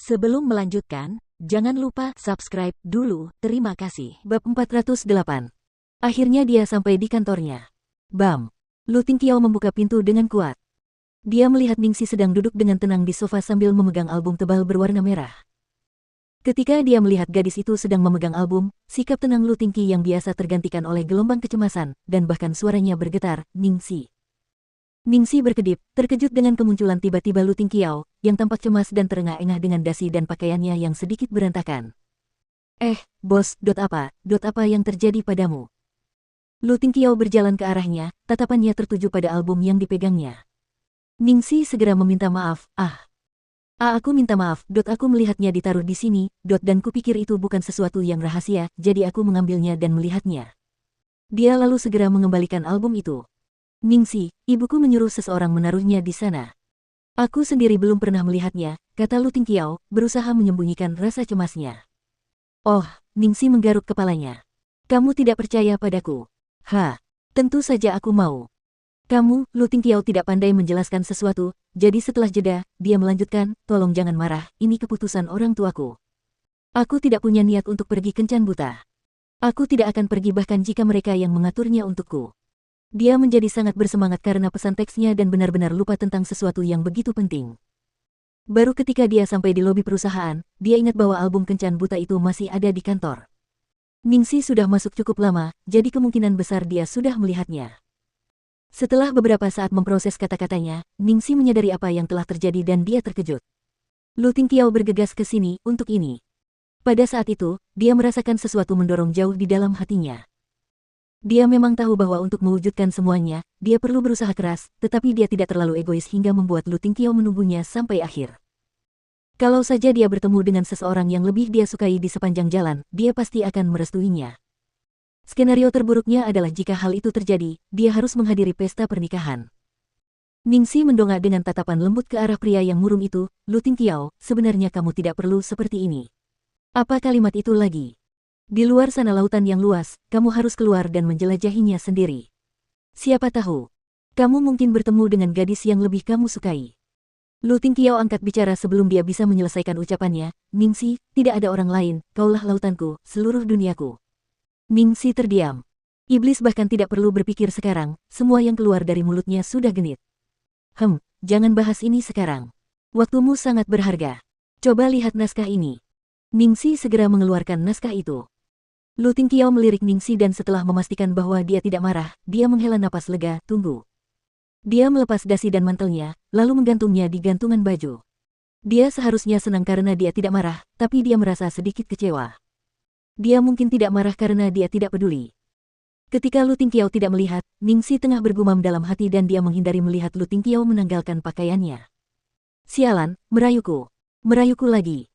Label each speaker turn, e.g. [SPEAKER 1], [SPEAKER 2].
[SPEAKER 1] Sebelum melanjutkan, jangan lupa subscribe dulu, terima kasih.
[SPEAKER 2] Bab 408. Akhirnya dia sampai di kantornya. Bam! Lu Tingqiao membuka pintu dengan kuat. Dia melihat Ningxi sedang duduk dengan tenang di sofa sambil memegang album tebal berwarna merah. Ketika dia melihat gadis itu sedang memegang album, sikap tenang Lu Tingqi yang biasa tergantikan oleh gelombang kecemasan, dan bahkan suaranya bergetar, "Ningxi." Ningxi berkedip, terkejut dengan kemunculan tiba-tiba Lu Tingqiao, yang tampak cemas dan terengah-engah dengan dasi dan pakaiannya yang sedikit berantakan. Bos, apa yang terjadi padamu?" Lu Tingqiao berjalan ke arahnya, tatapannya tertuju pada album yang dipegangnya. Ningxi segera meminta maaf, aku minta maaf, aku melihatnya ditaruh di sini, dan kupikir itu bukan sesuatu yang rahasia, jadi aku mengambilnya dan melihatnya. Dia lalu segera mengembalikan album itu. Ningxi, ibuku menyuruh seseorang menaruhnya di sana. Aku sendiri belum pernah melihatnya, kata Lu Tingqiao, berusaha menyembunyikan rasa cemasnya. Oh, Ningxi menggaruk kepalanya. Kamu tidak percaya padaku? Tentu saja aku mau. Kamu, Lu Tingqiao tidak pandai menjelaskan sesuatu, jadi setelah jeda, dia melanjutkan, tolong jangan marah, ini keputusan orang tuaku. Aku tidak punya niat untuk pergi kencan buta. Aku tidak akan pergi bahkan jika mereka yang mengaturnya untukku. Dia menjadi sangat bersemangat karena pesan teksnya dan benar-benar lupa tentang sesuatu yang begitu penting. Baru ketika dia sampai di lobi perusahaan, dia ingat bahwa album kencan buta itu masih ada di kantor. Ningxi sudah masuk cukup lama, jadi kemungkinan besar dia sudah melihatnya. Setelah beberapa saat memproses kata-katanya, Ningxi menyadari apa yang telah terjadi dan dia terkejut. Lu Tingqiao bergegas ke sini untuk ini. Pada saat itu, dia merasakan sesuatu mendorong jauh di dalam hatinya. Dia memang tahu bahwa untuk mewujudkan semuanya, dia perlu berusaha keras, tetapi dia tidak terlalu egois hingga membuat Lu Tingqiao menunggunya sampai akhir. Kalau saja dia bertemu dengan seseorang yang lebih dia sukai di sepanjang jalan, dia pasti akan merestuinya. Skenario terburuknya adalah jika hal itu terjadi, dia harus menghadiri pesta pernikahan. Ningxi mendongak dengan tatapan lembut ke arah pria yang murung itu, Lu Tingqiao, sebenarnya kamu tidak perlu seperti ini. Apa kalimat itu lagi? Di luar sana lautan yang luas, kamu harus keluar dan menjelajahinya sendiri. Siapa tahu, kamu mungkin bertemu dengan gadis yang lebih kamu sukai. Lu Tingqiao angkat bicara sebelum dia bisa menyelesaikan ucapannya, Ningxi, tidak ada orang lain, kaulah lautanku, seluruh duniaku. Ningxi terdiam. Iblis bahkan tidak perlu berpikir sekarang, semua yang keluar dari mulutnya sudah genit. Jangan bahas ini sekarang. Waktumu sangat berharga. Coba lihat naskah ini. Ningxi segera mengeluarkan naskah itu. Lu Tingqiao melirik Ningxi dan setelah memastikan bahwa dia tidak marah, dia menghela napas lega, tunggu. Dia melepas dasi dan mantelnya, lalu menggantungnya di gantungan baju. Dia seharusnya senang karena dia tidak marah, tapi dia merasa sedikit kecewa. Dia mungkin tidak marah karena dia tidak peduli. Ketika Lu Tingqiao tidak melihat, Ningxi tengah bergumam dalam hati dan dia menghindari melihat Lu Tingqiao menanggalkan pakaiannya. Sialan, merayuku lagi.